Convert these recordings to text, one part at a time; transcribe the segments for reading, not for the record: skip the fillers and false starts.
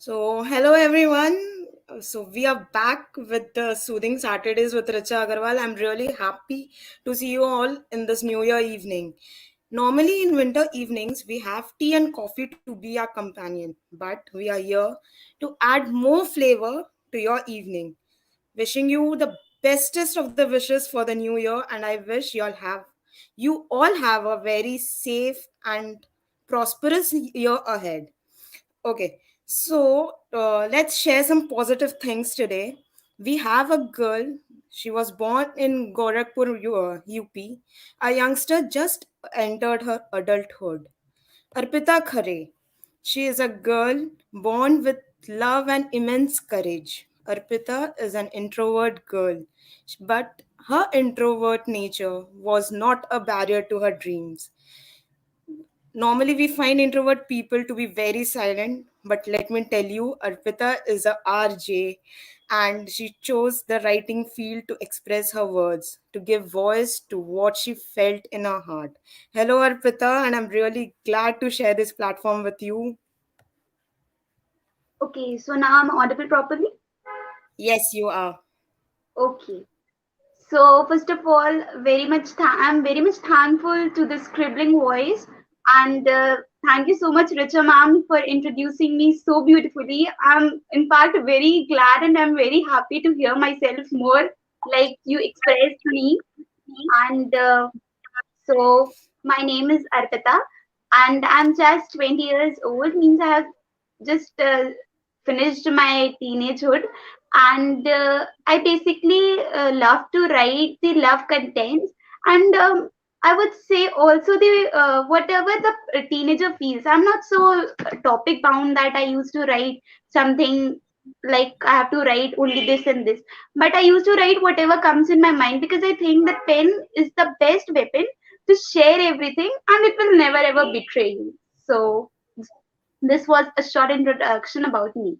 Hello everyone. We are back with the Soothing Saturdays with Richa Agarwal. I'm really happy to see you all in this New Year evening. Normally, in winter evenings, we have tea and coffee to be our companion, but we are here to add more flavor to your evening. Wishing you the bestest of the wishes for the new year, and I wish you all have a very safe and prosperous year ahead. Okay, let's share some positive things today. We have a girl. She was born in Gorakhpur, UP. A youngster just entered her adulthood. Arpita Khare. She is a girl born with love and immense courage. Arpita is an introvert girl, but her introvert nature was not a barrier to her dreams. Normally, we find introvert people to be very silent, but let me tell you, Arpita is a RJ and she chose the writing field to express her words, to give voice to what she felt in her heart. Hello, Arpita, and I'm really glad to share this platform with you. Okay, so now I'm audible properly? Yes, you are. Okay. So first of all, I'm very much thankful to the scribbling voice, and thank you so much, Richa ma'am, for introducing me so beautifully. I'm in fact very glad and I'm very happy to hear myself more like you expressed me. And so my name is Arpita, and I'm just 20 years old. Means I have just finished my teenagehood, and I basically love to write the love contents, and I would say also the whatever the teenager feels. I'm not so topic bound that I used to write something like I have to write only this and this, but I used to write whatever comes in my mind because I think that pen is the best weapon to share everything and it will never ever betray you. So this was a short introduction about me.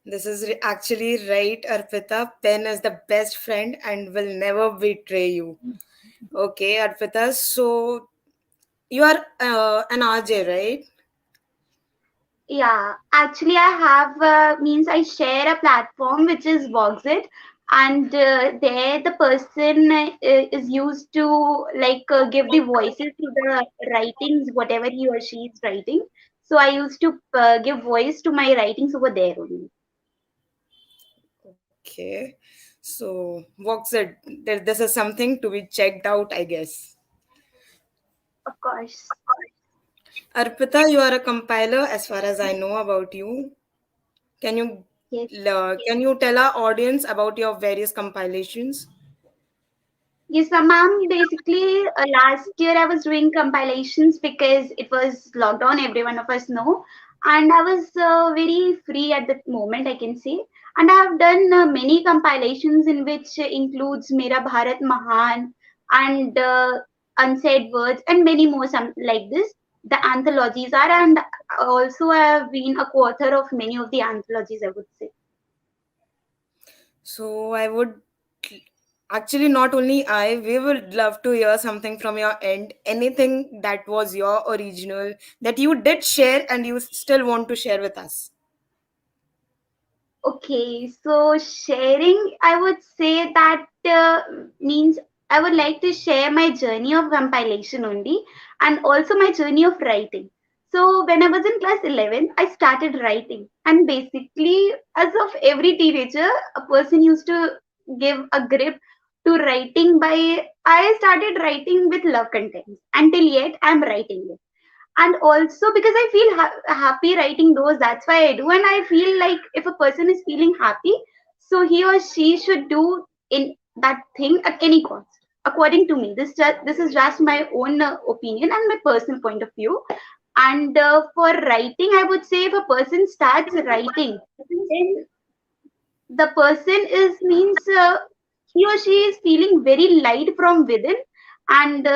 This is actually right, Arpita. Pen is the best friend and will never betray you. Okay, Arpita. So you are an RJ, right? Yeah, actually, I have means I share a platform which is Voxit, and there the person is used to give the voices to the writings, whatever he or she is writing. So I used to give voice to my writings over there only. Okay. So, Vox it. This is something to be checked out, I guess. Of course. Arpita, you are a compiler as far as I know about you. Can you Yes. can you tell our audience about your various compilations? Yes, ma'am. Basically, last year I was doing compilations because it was lockdown. Every one of us know, and I was very free at that moment, I can say. And I have done many compilations in which includes Mera Bharat Mahan and Unsaid Words and many more some like this. The anthologies are, and also I have been a co-author of many of the anthologies, I would say. So, I would actually not only we would love to hear something from your end. Anything that was your original that you did share and you still want to share with us. Okay, so sharing, I would say that means I would like to share my journey of compilation only and also my journey of writing. So, when I was in class 11, I started writing, and basically, as of every teenager, a person used to give a grip to writing by I started writing with love contents. Until yet, I'm writing it, and also because I feel happy writing those, that's why I do. And I feel like if a person is feeling happy, so he or she should do in that thing at any cost, according to me. This is just my own opinion and my personal point of view. And for writing, I would say if a person starts writing, then the person is means he or she is feeling very light from within, and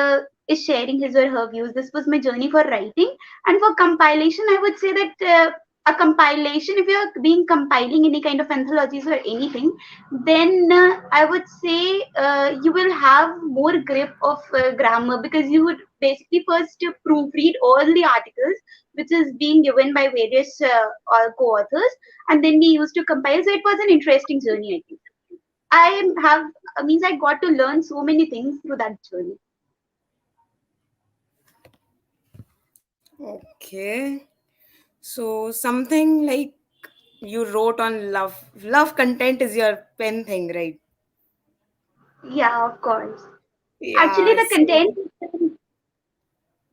is sharing his or her views. This was my journey for writing. And for compilation, I would say that a compilation, if you are being compiling any kind of anthologies or anything, then I would say you will have more grip of grammar, because you would basically first proofread all the articles which is being given by various co-authors, and then we used to compile. So it was an interesting journey, I think. I have means I got to learn so many things through that journey. Okay. So something like you wrote on love. Love content is your pen thing, right? Yeah, of course. Actually, Yeah. the So content.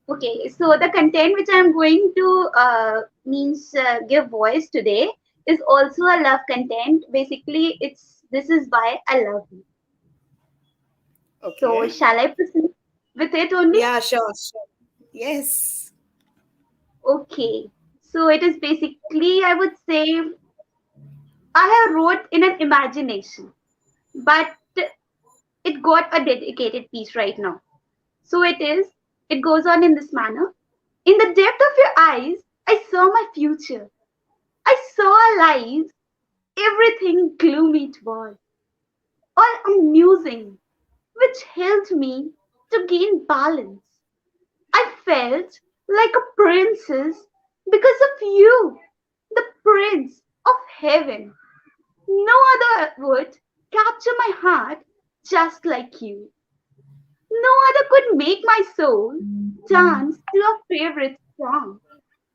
Okay, so the content which I'm going to means give voice today is also a love content. Basically, it's this is why I love you. So okay. shall I proceed with it only? Yeah, sure, sure. Yes. Okay. So it is basically, I would say, I have wrote in an imagination, but it got a dedicated piece right now. So it goes on in this manner. In the depth of your eyes, I saw my future. I saw a life, everything gloomy it was, all amusing, which helped me to gain balance. I felt like a princess because of you, the prince of heaven. No other would capture my heart just like you. No other could make my soul dance to your favorite song.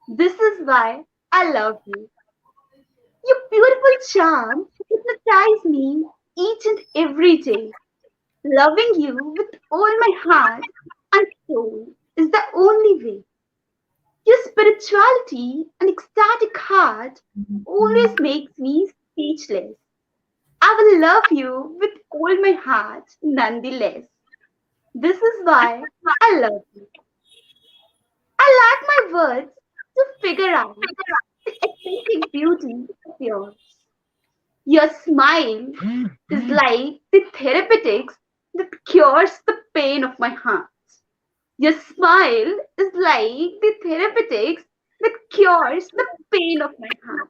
This is why I love you. Your beautiful charm hypnotize me each and every day. Loving you with all my heart and soul is the only way. Your spirituality and ecstatic heart always makes me speechless. I will love you with all my heart nonetheless. This is why I love you. I lack my words to figure out the aesthetic beauty of yours. Your smile is like the therapeutics that cures the pain of my heart. Your smile is like the therapeutics that cures the pain of my heart.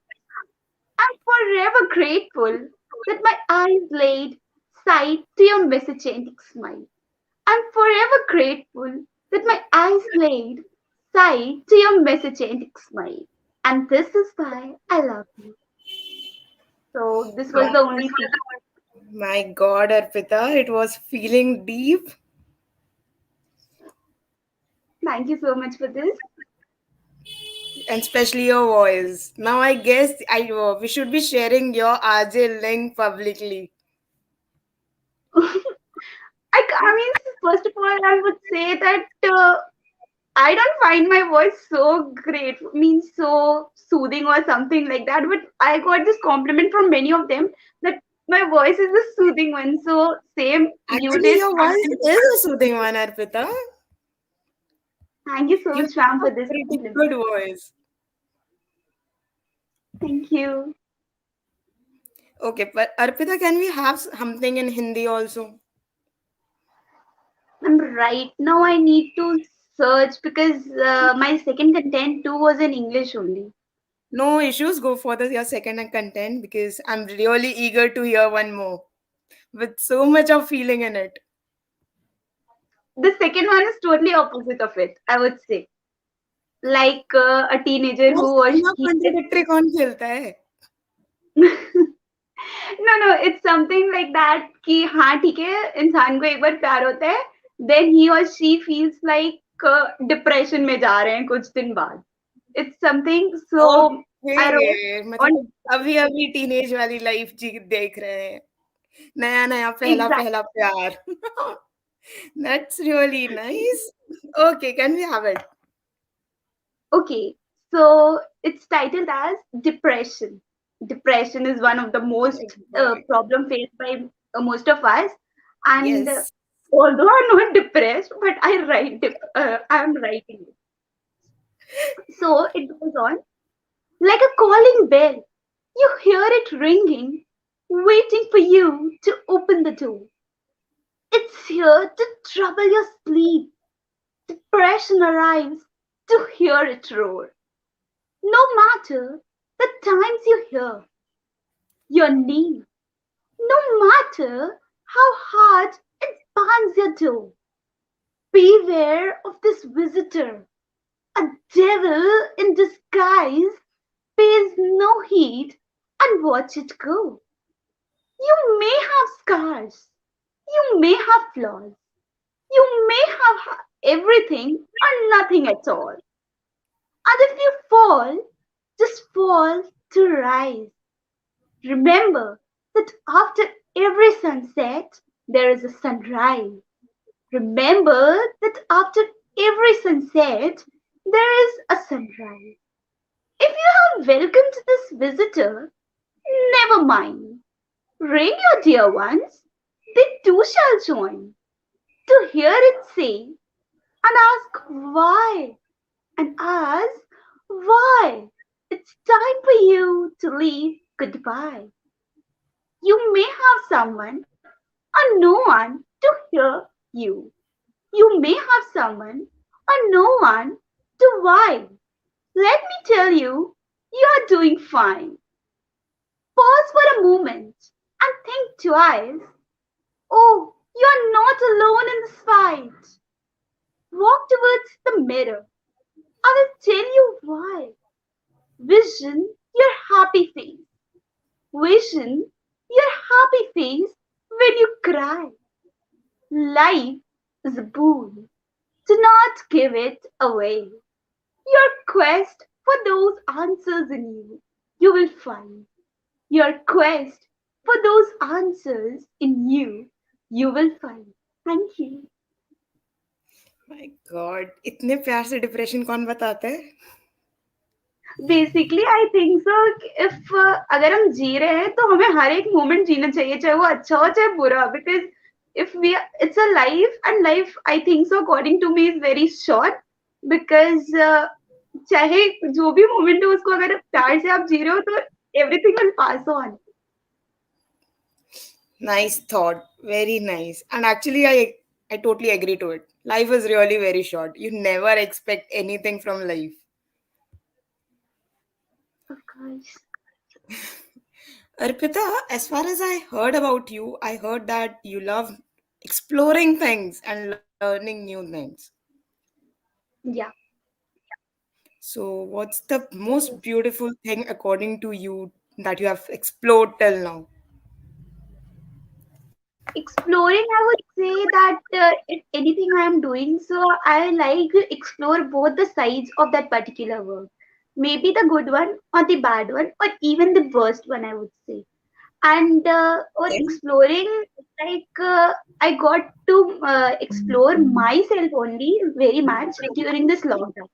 I'm forever grateful that my eyes laid sight to your messagenic smile. I'm forever grateful that my eyes laid sight to your messagenic smile. And this is why I love you. So this was the only piece. My God, Arpita, it was feeling deep, Thank you so much for this. and especially your voice. Now I guess we should be sharing your RJ link publicly. I mean, first of all, I would say that I don't find my voice so great, means so soothing or something like that. But I got this compliment from many of them that my voice is a soothing one. So same you Actually, did. your voice And is a soothing one, Arpita. thank you so You much, Ram, have for a this pretty compliment. good voice. Thank you. Okay, but Arpita, can we have something in Hindi also? And right now I need to search because my second content too was in English only. No issues. Go for your second content because I'm really eager to hear one more with so much of feeling in it. The second one is totally opposite of it, I would say. Like a teenager यार who was इतना he contradictory कौन खेलता है? no, it's something like that कि हाँ ठीक है इंसान को एक बार प्यार होता है then he or she feels like depression में जा रहे हैं कुछ दिन बाद. It's something so I wrote okay, on मतलब अभी अभी टीनेज वाली लाइफ जी देख रहे हैं, नया नया पहला exact. पहला प्यार. That's really nice. Okay, can we have it? Okay, so it's titled as depression. Depression is one of the most Boy. problem faced by most of us, and Yes. although I'm not depressed, but I'm writing it. So it goes on like a calling bell. You hear it ringing, waiting for you to open the door. It's here to trouble your sleep. Depression arrives to hear it roar. No matter the times you hear your name, no matter how hard it bangs your door, beware of this visitor. A devil in disguise pays no heed and watch it go. You may have scars, you may have flaws, you may have everything or nothing at all. And if you fall, just fall to rise. Remember that after every sunset, there is a sunrise. Remember that after every sunset, there is a sunrise. If you have welcomed this visitor, never mind. Ring your dear ones, they too shall join to hear it say and ask why and ask why. It's time for you to leave goodbye. You may have someone or no one to hear you. You may have someone or no one to why. Let me tell you, you are doing fine. Pause for a moment and think twice. Oh, you are not alone in this fight. Walk towards the mirror. I will tell you why. Vision your happy face. Vision your happy face when you cry. Life is a boon. Do not give it away. Your quest for those answers in you, you will find. Your quest for those answers in you, you will find. Thank you. My God, इतने प्यार से depression कौन बताता है? Basically I think so if अगर हम जी रहे हैं तो हमें हर एक मोमेंट जीना चाहिए चाहे वो अच्छा हो चाहे बुरा because if we it's a life and life I think so according to me is very short because चाहे जो भी मोमेंट हो उसको अगर प्यार से आप जी रहे हो तो everything will pass on. Nice thought. Very nice. And actually, I totally agree to it. Life is really very short. You never expect anything from life. Of course. Arpita, as far as I heard about you, I heard that you love exploring things and learning new things. Yeah. So, what's the most beautiful thing according to you that you have explored till now? Exploring, I would say that if anything I am doing, so I like to explore both the sides of that particular work. Maybe the good one or the bad one, or even the worst one, I would say. And for Okay. exploring, like I got to explore myself only very much during this lockdown.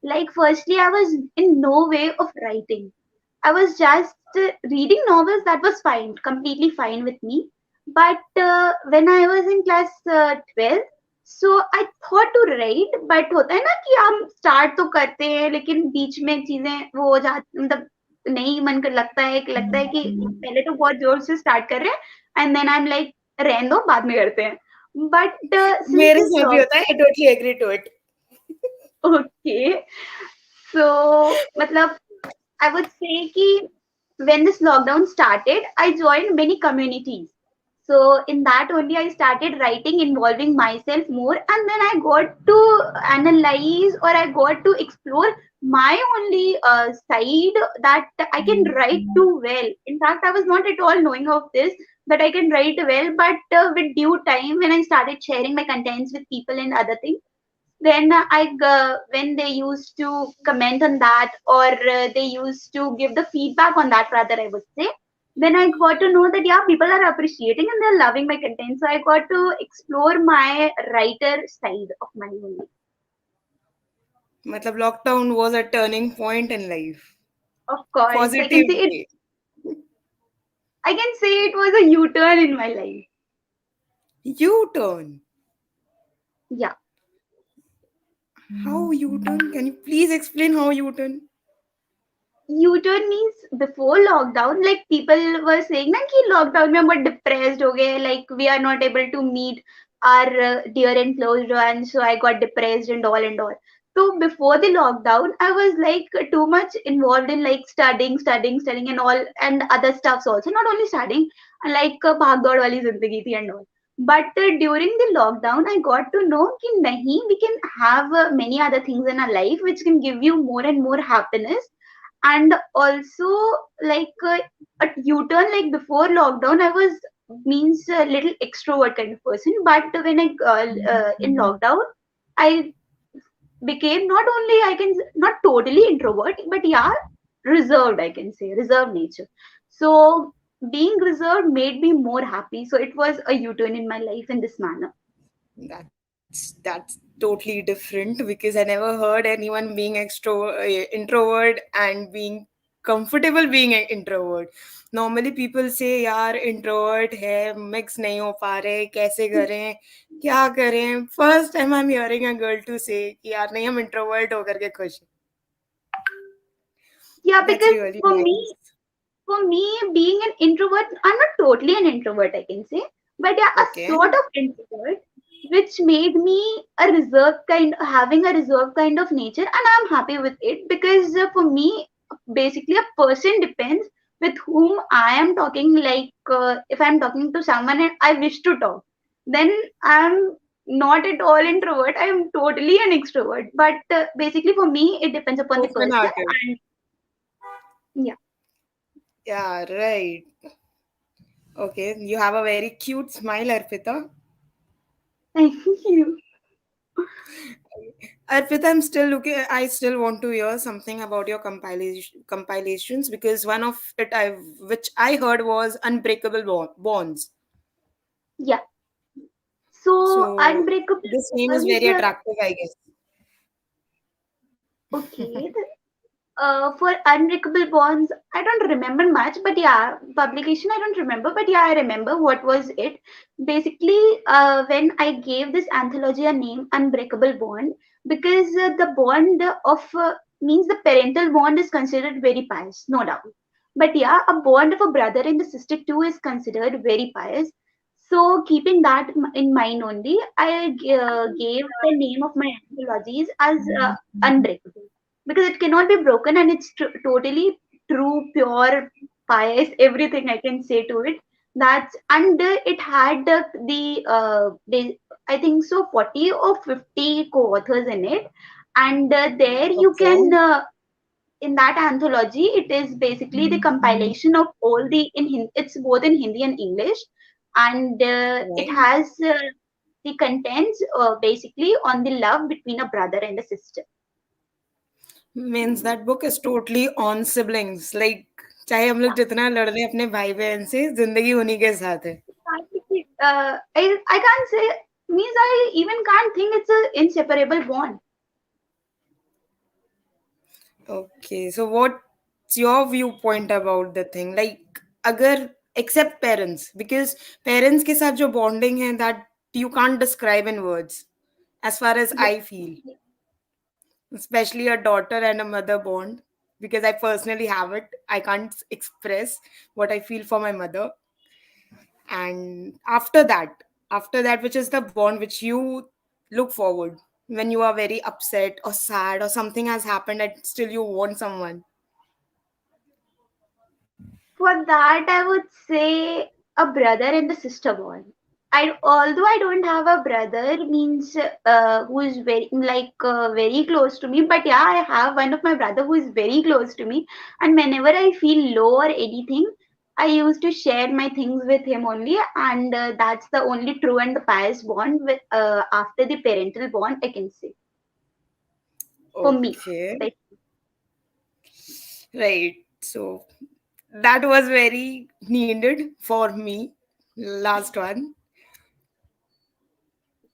Like, firstly, I was in no way of writing. I was just reading novels, that was fine, completely fine with me. But when I was in class 12, so I thought to write, but होता है ना कि हम start तो करते हैं लेकिन बीच में चीजें वो हो जाती मतलब नहीं मन कर लगता है कि पहले तो बहुत जोर से start कर रहे हैं and then I'm like रहने दो बाद में करते हैं. But since मेरे this साथ भी lockdown, होता है. I totally agree to it. okay, so मतलब I would say कि when this lockdown started, I joined many communities. So in that only I started writing, involving myself more, and then I got to analyze or I got to explore my only side that I can write too well. In fact, I was not at all knowing of this that I can write well, but with due time, when I started sharing my contents with people and other things then when they used to comment on that or they used to give the feedback on that rather I would say then I got to know that yeah people are appreciating and they're loving my content so I got to explore my writer side of my own. मतलब lockdown was a turning point in life. Of course Positive way. I can say it was a u-turn in my life. U-turn. Yeah. How U-turn? Can you please explain how U-turn? U-turn means before lockdown, like people were saying that कि lockdown में हम बहुत depressed हो गए, like we are not able to meet our dear and close ones, so I got depressed and all and all. So before the lockdown, I was like too much involved in like studying and all and other stuffs also. Not only studying, like भाग दौड़ वाली जिंदगी थी and all. But during the lockdown, I got to know कि nahi, we can have many other things in our life which can give you more and more happiness. And also, like a U-turn, like before lockdown, I was means a little extrovert kind of person. But when I in lockdown, I became not only I can not totally introvert, but yeah, reserved. I can say reserved nature. So being reserved made me more happy. So it was a U-turn in my life in this manner. That's totally different because I never heard anyone being introvert and being comfortable being an introvert. Normally people say यार introvert है mix नहीं हो पा रहे कैसे करें क्या करें first time I'm hearing a girl to say कि यार नहीं हम introvert होकर के खुश हैं. Yeah, That's because really for me, nice. being an introvert, I'm not totally an introvert, I can say, but yeah, a Okay. sort of introvert, which made me a reserved kind, having a reserved kind of nature, and I'm happy with it because for me, basically, a person depends with whom I am talking. Like, if I'm talking to someone and I wish to talk, then I'm not at all introvert. I'm totally an extrovert. But basically, for me, it depends upon the Open person, hearted. and yeah. Yeah, right. Okay, you have a very cute smile, Arpita. Thank you. Arpita, I'm still looking. I still want to hear something about your compilations because one of it which I heard was Unbreakable Bonds. Yeah. So So Unbreakable this name is Bonds, very attractive, I guess. okay. For Unbreakable Bonds, I don't remember much, but yeah, publication I don't remember, but yeah, I remember what was it. Basically, when I gave this anthology a name, Unbreakable Bond, because the bond of means the parental bond is considered very pious, no doubt. But yeah, a bond of a brother and a sister too is considered very pious. So keeping that in mind only, I gave the name of my anthologies as Unbreakable because it cannot be broken and it's totally true, pure, pious, everything I can say to it. That's and it had the I think so 40 or 50 co-authors in it, and there you Okay. can in that anthology it is basically the compilation of all the it's both in Hindi and English, and it Right. has the contents basically on the love between a brother and a sister. Means that book is totally on siblings. Like चाहे हम लोग जितना लड़ लें अपने भाई बहन से जिंदगी उन्हीं के साथ है. I can't say means I even can't think it's a inseparable bond. Okay, so what's your viewpoint about the thing? Like, अगर except parents, because parents के साथ जो bonding है that you can't describe in words, as far as Yeah, I feel, especially a daughter and a mother bond, because I personally have it. I can't express what I feel for my mother, and after that, which is the bond which you look forward when you are very upset or sad or something has happened and still you want someone. for that I would say a brother and a sister bond. I although I don't have a brother means who is very very close to me, but yeah, I have one of my brother who is very close to me, and whenever I feel low or anything, I used to share my things with him only, and that's the only true and the pious bond with after the parental bond I can say for me. Okay, right. So that was very needed for me. Last one.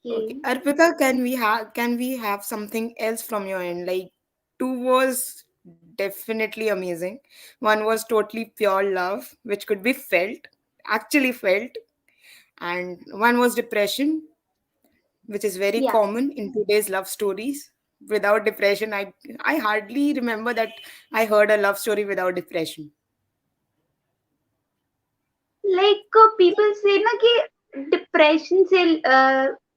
Okay, Okay. Arpita, can we have something else from your end? Like two was definitely amazing. One was totally pure love, which could be felt, actually felt, and one was depression, which is very Yeah. common in today's love stories. Without depression, I hardly remember that I heard a love story without depression. Like people say na ki depression se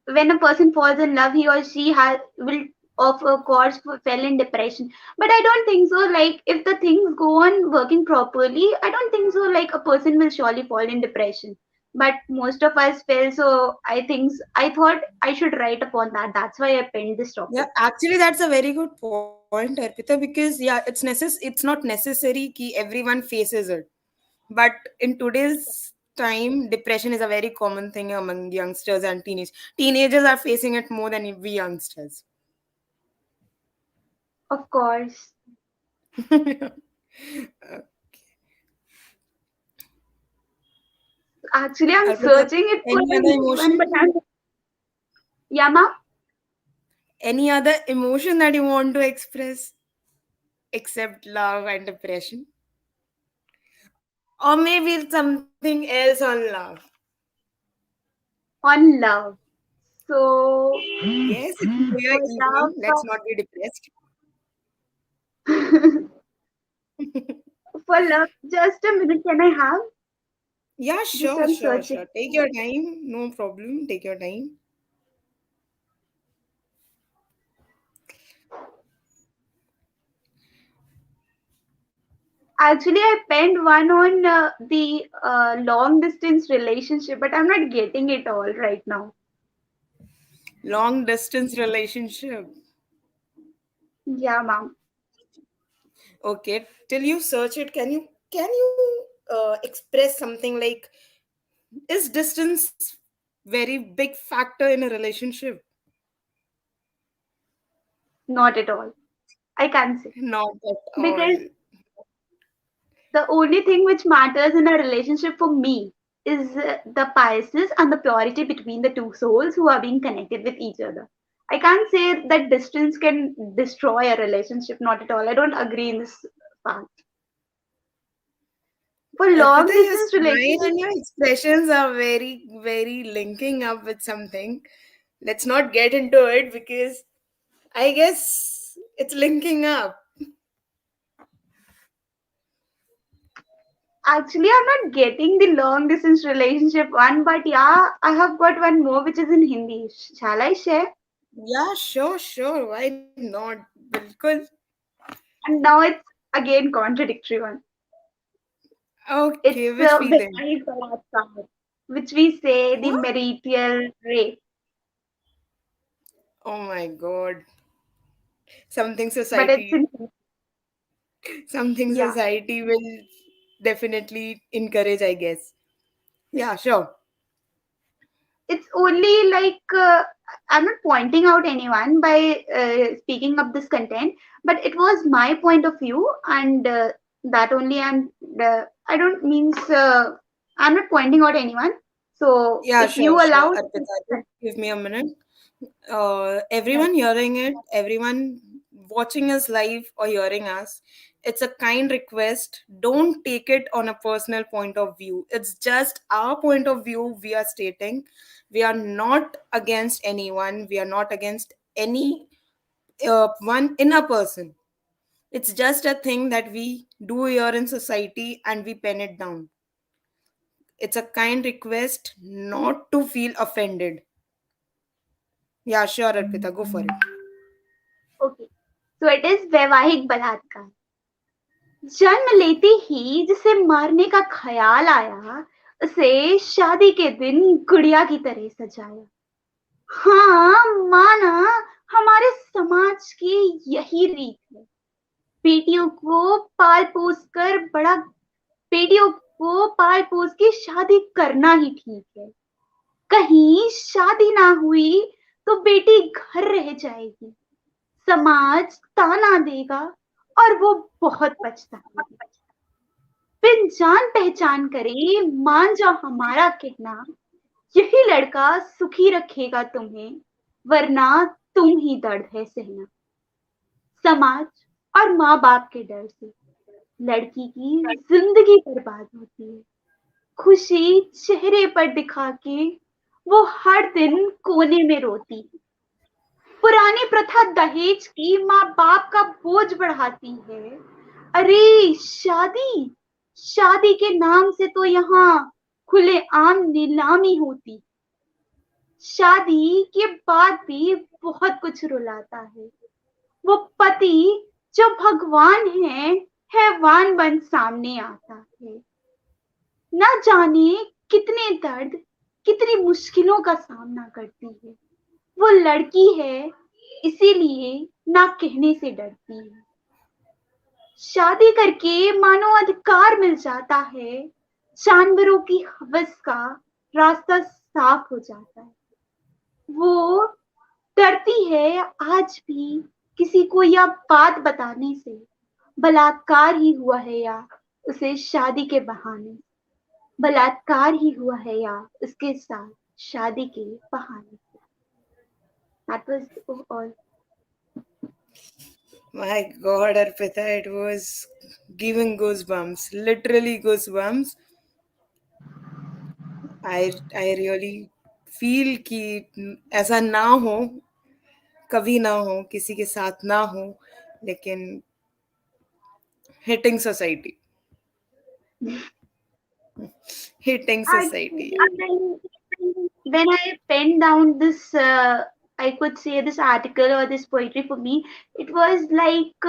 when a person falls in love he or she has will of course fell in depression, but I don't think so. Like if the things go on working properly, I don't think so like a person will surely fall in depression. but most of us fail. So I thought I should write upon that. That's why I penned this Yeah, topic. actually, that's a very good point, Arpita, because yeah, it's not necessary कि everyone faces it. But in today's time, depression is a very common thing among youngsters and teenagers are facing it more than we youngsters. Of course. Actually, I'm Arpita, searching it for any a other new one, but emotion? I'm Yama Any other emotion that you want to express except love and depression? Or maybe something else on love. on love. So Yes, it's New Year for evening. Let's not be depressed. love, for love, just a minute. Can I have? Yeah, Just sure, I'm sure, searching. sure. Take your time. No problem. Take your time. Actually, I penned one on the long distance relationship, but I'm not getting it all right now. Long distance relationship. Yeah, ma'am. Okay, till you search it, can you express something like, is distance very big factor in a relationship? Not at all. I can't say. Not at all. Because the only thing which matters in a relationship for me is the piousness and the purity between the two souls who are being connected with each other. I can't say that distance can destroy a relationship. Not at all. I don't agree in this fact. For long Arpita, your distance smile relationship, and your expressions are very, very linking up with something. Let's not get into it because I guess it's linking up. actually, I'm not getting the long distance relationship one, but yeah, I have got one more which is in Hindi. Shall I share? Yeah, sure, sure. Why not? Bilkul. And now it's again contradictory one. Okay, It's which feeling? Vivahik Balatkar, which we say the What? marital rape, Oh my god. Something but it's society in something yeah. society will definitely encourage, I guess. Yeah, sure. It's only like I'm not pointing out anyone by speaking of this content, but it was my point of view, and that only I don't means I'm not pointing out anyone. So Yeah, if sure, you sure. allow, Arpita, just give me a minute. right, Everyone hearing it, everyone watching us live or hearing us, it's a kind request. Don't take it on a personal point of view. It's just our point of view we are stating. We are not against anyone. We are not against any one in a person. It's just a thing that we do here in society and we pen it down. It's a kind request not to feel offended. Yeah, sure, Arpita, go for it. okay. So it is वैवाहिक बलात्कार. जन्म लेते ही जिसे मारने का ख्याल आया, उसे शादी के दिन गुड़िया की तरह सजाया. हाँ, माना हमारे समाज की यही रीत है. बेटियों को पाल पोस कर बड़ा बेटियों को पाल पोस के शादी करना ही ठीक है. कहीं शादी ना हुई तो बेटी घर रह जाएगी. समाज ताना देगा और वो बहुत पछताएगी. बिन जान पहचान करे मान जा हमारा कहना. यही लड़का सुखी रखेगा तुम्हें, वरना तुम ही दर्द है सहना. समाज और माँ बाप के डर से लड़की की जिंदगी बर्बाद होती है. खुशी चेहरे पर दिखा के वो हर दिन कोने में रोती है. पुरानी प्रथा दहेज की माँ बाप का बोझ बढ़ाती है. अरे शादी शादी के नाम से तो यहाँ खुले आम नीलामी होती. शादी के बाद भी बहुत कुछ रुलाता है. वो पति जो भगवान है हैवान बन सामने आता है. ना जाने कितने दर्द, कितनी मुश्किलों का सामना करती है। वो लड़की है, इसीलिए ना कहने से डरती है। शादी करके मानो अधिकार मिल जाता है, जानवरों की हवस का रास्ता साफ हो जाता है। वो डरती है आज भी किसी को यह बात बताने से, बलात्कार ही हुआ है या उसे शादी के बहाने, बलात्कार ही हुआ है या उसके साथ शादी के बहाने से। That was all. My God, Arpita, it was giving goosebumps, literally goosebumps. I really feel कि ऐसा ना हो, कभी ना हो, किसी के साथ ना हो, लेकिन hitting society, hitting society Actually, when I penned down this, I could say this article or this poetry for me, it was like,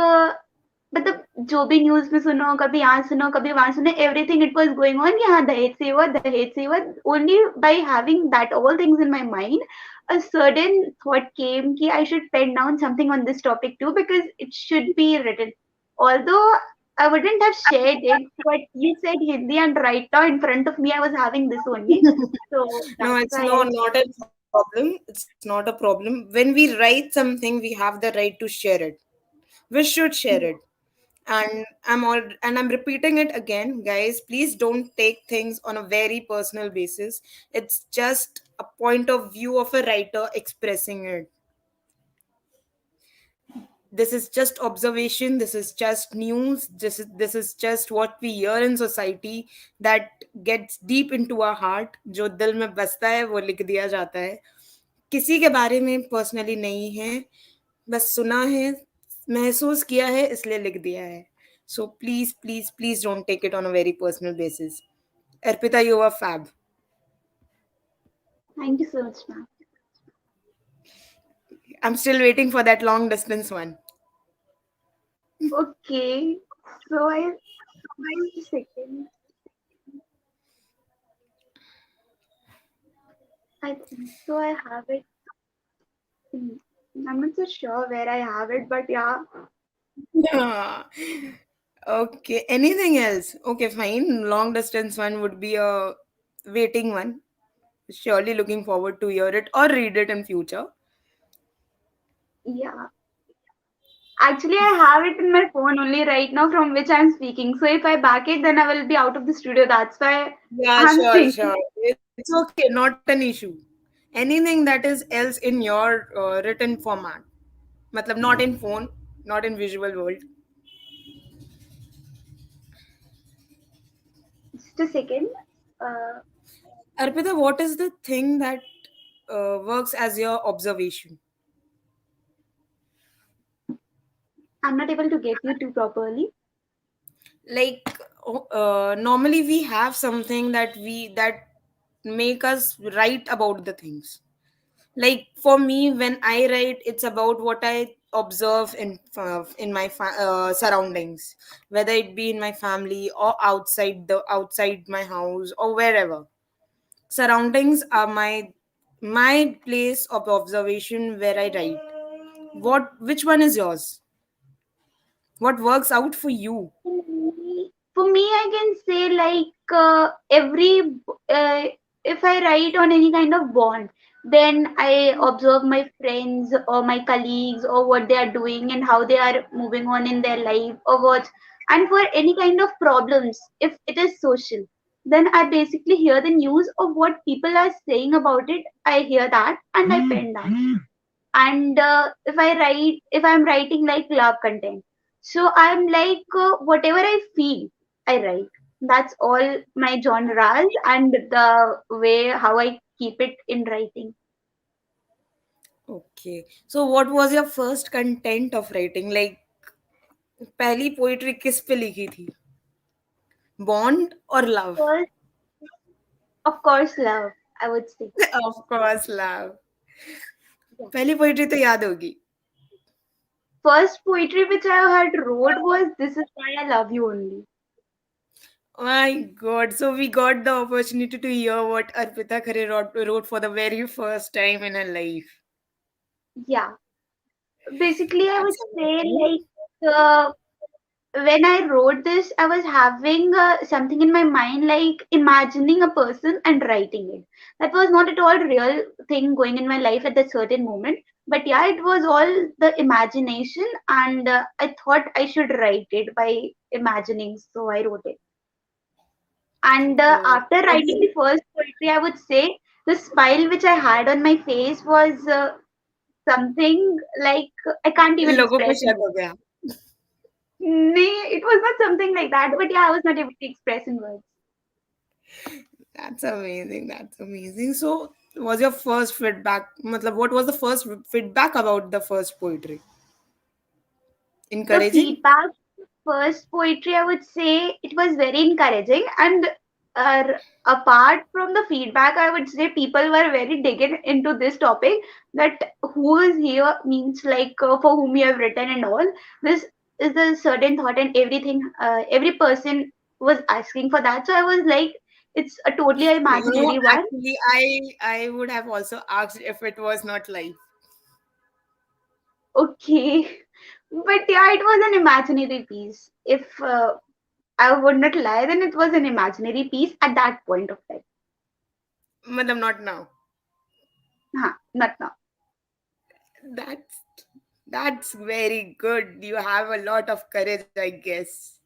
मतलब जो भी न्यूज में सुनो, कभी यहाँ सुनो, कभी वहां सुनो, everything it was going on कि हाँ दहेज से हुआ, दहेज से हुआ। Only by having that all things in my mind, a certain thought came कि I should pen down something on this topic too because it should be written. Although I wouldn't have shared it, but you said Hindi and right now in front of me I was having this only. So No, that's it's why no I not a problem. It's not a problem. When we write something, we have the right to share it. We should share it. yeah. And I'm repeating it again, guys. Please don't take things on a very personal basis. It's just a point of view of a writer expressing it. This is just observation, this is just news, this is just what we hear in society that gets deep into our heart. जो दिल में बसता है वो लिख दिया जाता है, किसी के बारे में पर्सनली नहीं है, बस सुना है, महसूस किया है, इसलिए लिख दिया है. So please, please, please don't take it on a very personal basis. Arpita, you are fab. Thank you so much, ma'am. I'm still waiting for that long distance one. Okay, so I wait a second. I think so. I have it. In, I'm not so sure where I have it, but yeah. Yeah. Okay. Anything else? Okay, fine. Long distance one would be a waiting one. Surely looking forward to hear it or read it in future. Yeah. Actually, I have it in my phone only right now from which I'm speaking. So if I back it, then I will be out of the studio. That's why Yeah, I'm sure, thinking. sure. It's okay, not an issue. Anything that is else in your written format. Matlab not in phone, not in visual world. Just a second. Uh, Arpita, what is the thing that works as your observation? I'm not able to get you too properly. Like normally we have something that make us write about the things. Like for me, when I write, it's about what I observe in my surroundings, whether it be in my family or outside my house or wherever. Surroundings are my place of observation where I write. Which one is yours? What works out for you? For me, I can say like uh, if I write on any kind of bond, then I observe my friends or my colleagues or what they are doing and how they are moving on in their life or what. And for any kind of problems, if it is social, then I basically hear the news of what people are saying about it. I hear that and I pen that. And if I'm writing like love content, so I'm like whatever I feel I write. That's all my genres and the way how I keep it in writing. Okay. So what was your first content of writing? Like पहली poetry किस पे लिखी थी? Bond और love? First, of course, love, I would say. Of course love. Yeah. पहली poetry तो याद होगी. First poetry which I had wrote was "This is why I love you only." My God. So we got the opportunity to hear what Arpita Khare wrote for the very first time in her life. Yeah, basically, I would That's say amazing. when I wrote this, I was having something in my mind like imagining a person and writing it. That was not at all real thing going in my life at that certain moment. But yeah, it was all the imagination, and I thought I should write it by imagining, so I wrote it. And Okay. after writing the first poetry, I would say the smile which I had on my face was something like I can't even लोगों को express in शक words. हो गया. Nay, it was not something like that, but yeah, I was not able to express in words. That's amazing. That's amazing. So, was your first feedback? Matlab, what was the first feedback about the first poetry? The Encouraging? feedback, first poetry, I would say it was very encouraging. And apart from the feedback, I would say people were very digging into this topic that who is here means like for whom you have written and all. This is a certain thought, and everything, every person was asking for that. So I was like, it's a totally imaginary one. Actually, I would have also asked if it was not live. Okay. But yeah, it was an imaginary piece. If I would not lie, then it was an imaginary piece at that point of time. Matlab, not now. Huh, not now. That's that's very good. You have a lot of courage, I guess.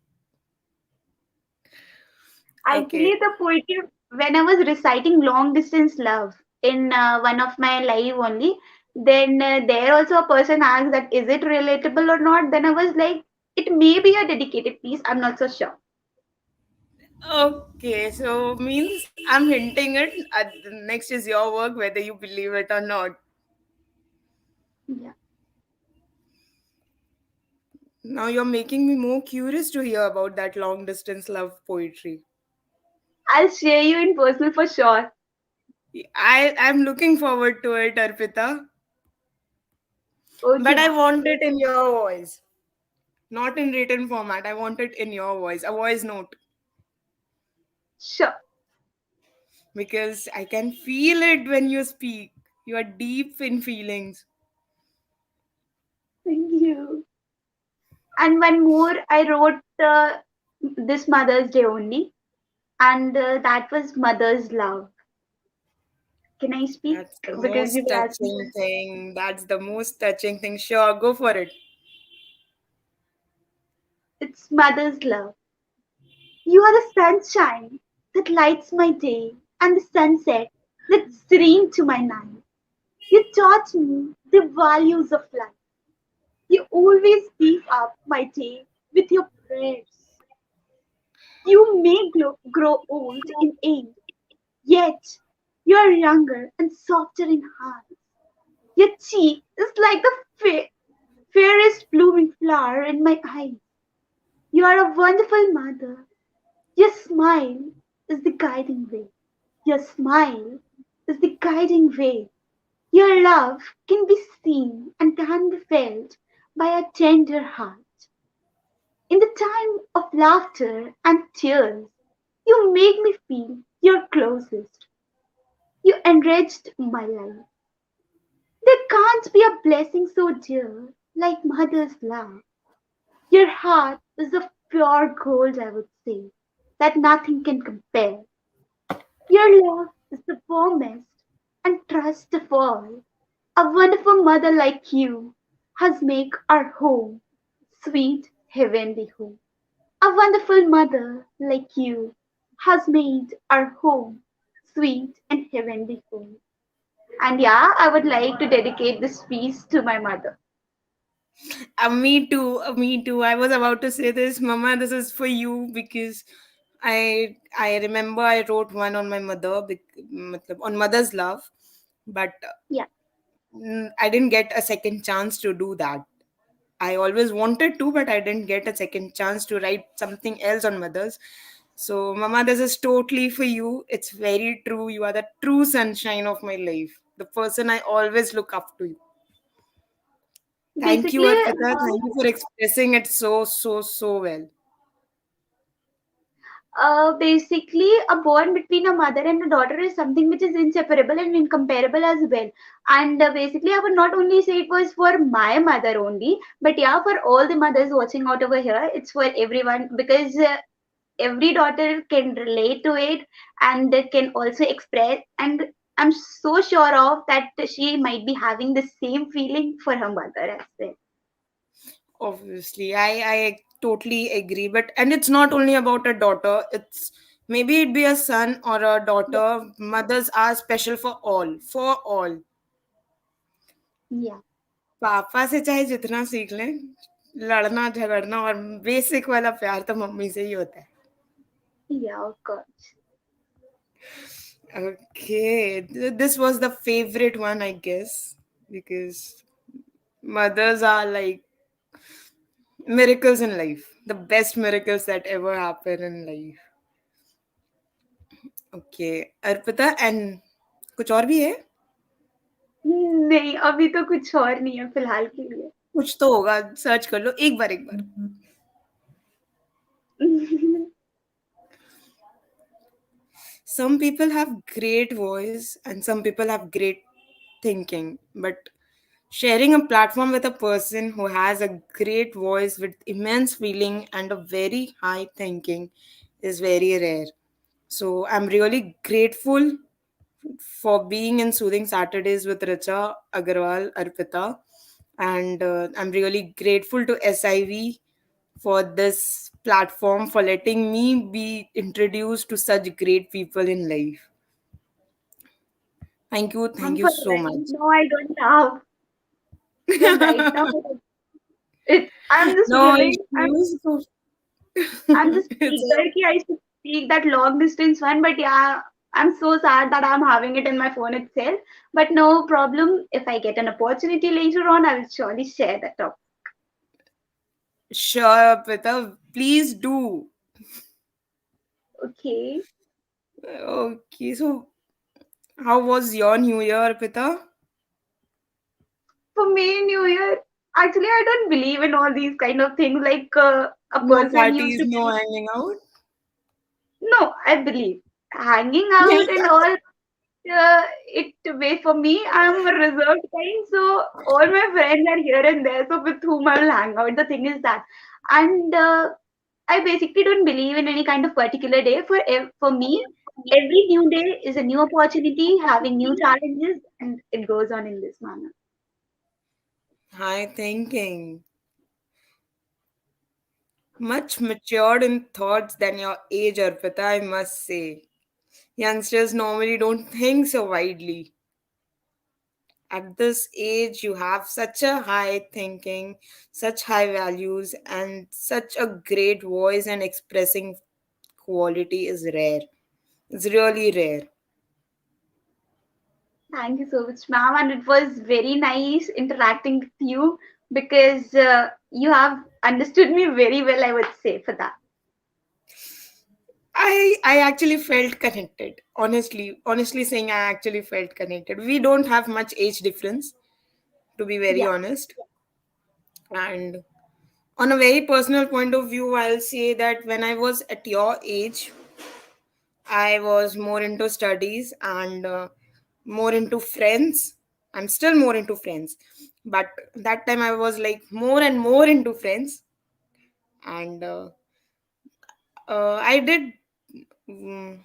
Actually, Okay. the poetry, when I was reciting Long Distance Love in one of my live only, then there also a person asked that is it relatable or not. Then I was like, it may be a dedicated piece. I'm not so sure. Okay, so means I'm hinting it. Next is your work, whether you believe it or not. Yeah. Now you're making me more curious to hear about that long distance love poetry. I'll share you in personal for sure. I'm looking forward to it, Arpita. Okay, But I now. want it in your voice, not in written format. I want it in your voice, a voice note, Sure. because I can feel it when you speak. You are deep in feelings. Thank you. And one more, I wrote this Mother's Day only, and that was Mother's Love. Can I speak? That's the Because you most were asking touching questions. thing. That's the most touching thing. Sure, go for it. It's Mother's Love. You are the sunshine that lights my day, and the sunset that's serene to my night. You taught me the values of life. You always beef up my day with your prayers. You may grow old in age, yet you are younger and softer in heart. Your cheek is like the fairest blooming flower in my eyes. You are a wonderful mother. Your smile is the guiding way. Your smile is the guiding way. Your love can be seen and can be felt by a tender heart. In the time of laughter and tears, you make me feel your closest. You enriched my life. There can't be a blessing so dear like mother's love. Your heart is of pure gold, I would say, that nothing can compare. Your love is the warmest and trust of all. A wonderful mother like you has made our home sweet heavenly home. A wonderful mother like you has made our home sweet and heavenly home. And yeah, I would like to dedicate this piece to my mother. Me too. Me too. I was about to say this, Mama. This is for you because I remember I wrote one on my mother, matlab, on mother's love, but Yeah, I didn't get a second chance to do that. I always wanted to, but I didn't get a second chance to write something else on mothers. So, Mama, this is totally for you. It's very true. You are the true sunshine of my life, the person I always look up to. Thank you, basically, Arpita. Thank you for expressing it so, so, so well. Basically, a bond between a mother and a daughter is something which is inseparable and incomparable as well. And basically, I would not only say it was for my mother only, but yeah, for all the mothers watching out over here, it's for everyone because every daughter can relate to it and they can also express. And I'm so sure of that she might be having the same feeling for her mother as well. Obviously, I totally agree. But and it's not only about a daughter. It's maybe it be a son or a daughter. Mothers are special for all. For all. Yeah, पापा से चाहे जितना सीख लें, लड़ना झगड़ना और basic वाला प्यार तो मम्मी से ही होता है. yeah, of course. Okay, this was the favorite one, I guess, because mothers are like miracles in life, the best miracles that ever happen in life. Okay, Arpita and कुछ और भी है? नहीं, अभी तो कुछ और नहीं है फिलहाल के लिए। कुछ तो होगा, सर्च कर लो एक बार एक बार. Some people have great voice and some people have great thinking, but sharing a platform with a person who has a great voice with immense feeling and a very high thinking is very rare. So I'm really grateful for being in Soothing Saturdays with Richa, Agarwal, Arpita, and I'm really grateful to SIV for this platform, for letting me be introduced to such great people in life. Thank And you for so right much. now, I don't have. For right now, it's I'm just No willing. issues. I'm just It's eager a कि I should speak that long distance one. But yeah, I'm so sad that I'm having it in my phone itself. But no problem. If I get an opportunity later on, I will surely share that up. sure, Pita. Please do. Okay. Okay, so how was your New Year, Pita? For me, New Year. Actually, I don't believe in all these kind of things. Like a No person used parties, to no be. hanging out. No, I believe hanging out and all it way for me. I'm a reserved kind, so all my friends are here and there. So with whom I will hang out. The thing is that, and I basically don't believe in any kind of particular day. For me, every new day is a new opportunity, having new challenges, and it goes on in this manner. High thinking. Much matured in thoughts than your age, Arpita, I must say. Youngsters normally don't think so widely. At this age, you have such a high thinking, such high values, and such a great voice and expressing quality is rare. It's really rare. Thank you so much, ma'am, and it was very nice interacting with you because you have understood me very well. I would say for that. I actually felt connected. Honestly saying, I actually felt connected. We don't have much age difference, to be very Yeah. honest. And on a very personal point of view, I'll say that when I was at your age, I was more into studies and more into friends. I'm still more into friends, but that time I was like more and more into friends, and I did mm,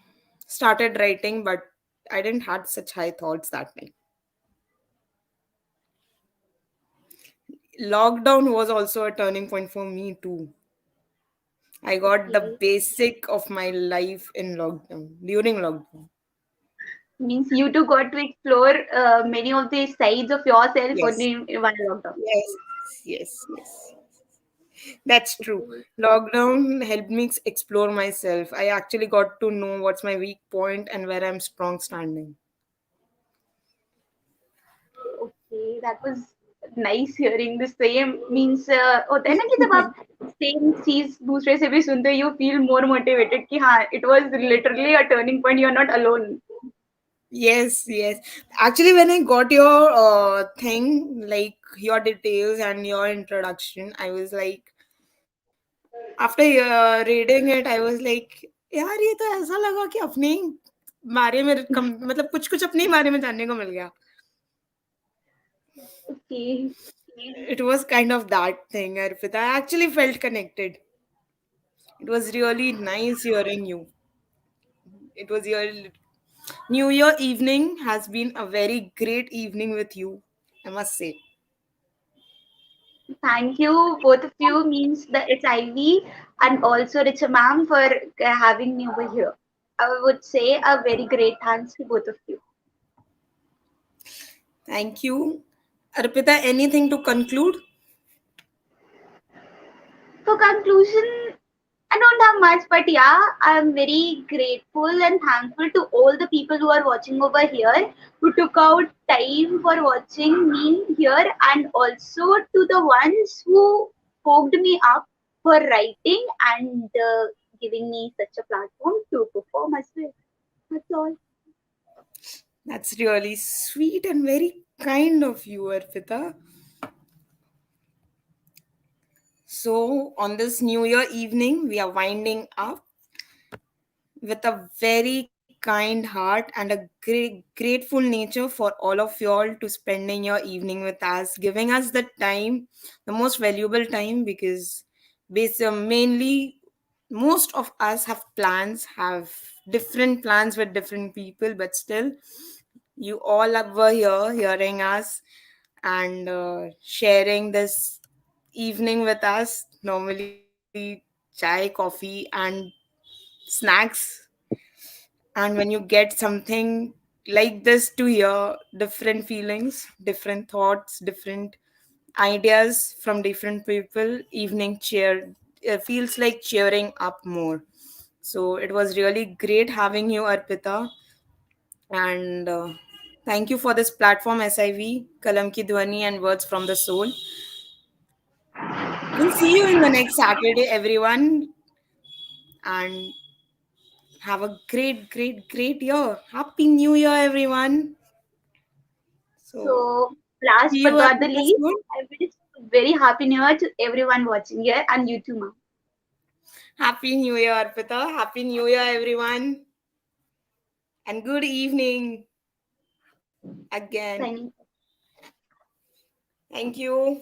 started writing, but I didn't had such high thoughts that time. Lockdown was also a turning point for me too. I got the Okay. basic of my life in lockdown during lockdown. Means you too got to explore many of the sides of yourself Yes, only in one lockdown. yes, yes. That's true. Okay. Lockdown helped me explore myself. I actually got to know what's my weak point and where I'm strong standing. Okay, that was nice hearing the same. Means होता है ना कि जब आप same चीज दूसरे से भी सुनते हो, you feel more motivated कि हाँ, it was literally a turning point. You're not alone. Yes. Actually, when I got your thing, like your details and your introduction, I was like, after reading it, I was like, यार ये तो ऐसा लगा कि अपने ही बारे में मतलब कुछ कुछ अपने ही बारे में जानने को मिल गया. Okay. It was kind of that thing, Arpita. I actually felt connected. It was really nice hearing you. It was your New Year evening has been a very great evening with you, I must say. Thank you, both of you, means the HIV and also Richa ma'am for having me over here. I would say a very great thanks to both of you. Thank you. Arpita, anything to conclude? For conclusion, I don't have much, but yeah, I'm very grateful and thankful to all the people who are watching over here, who took out time for watching me here, and also to the ones who poked me up for writing and giving me such a platform to perform as well. That's all. That's really sweet and very kind of you, Arpita. So, on this New Year evening, we are winding up with a very kind heart and a grateful nature for all of y'all to spending your evening with us, giving us the time, the most valuable time, because mainly most of us have plans, have different plans with different people, but still you all were here hearing us and sharing this evening with us. Normally chai, coffee, and snacks. And when you get something like this to hear different feelings, different thoughts, different ideas from different people, evening cheer feels like cheering up more. So it was really great having you, Arpita. And thank you for this platform, SIV, Kalam Ki Dhwani and Words from the Soul. We'll see you in the next Saturday, everyone. And have a great year. Happy New Year, everyone. So, So, see last you, but not the Arpita, least, soon. I wish very happy new year to everyone watching here and you too, ma'am. Happy New Year, Arpita. Happy New Year, everyone. And good evening again. Signing. Thank you.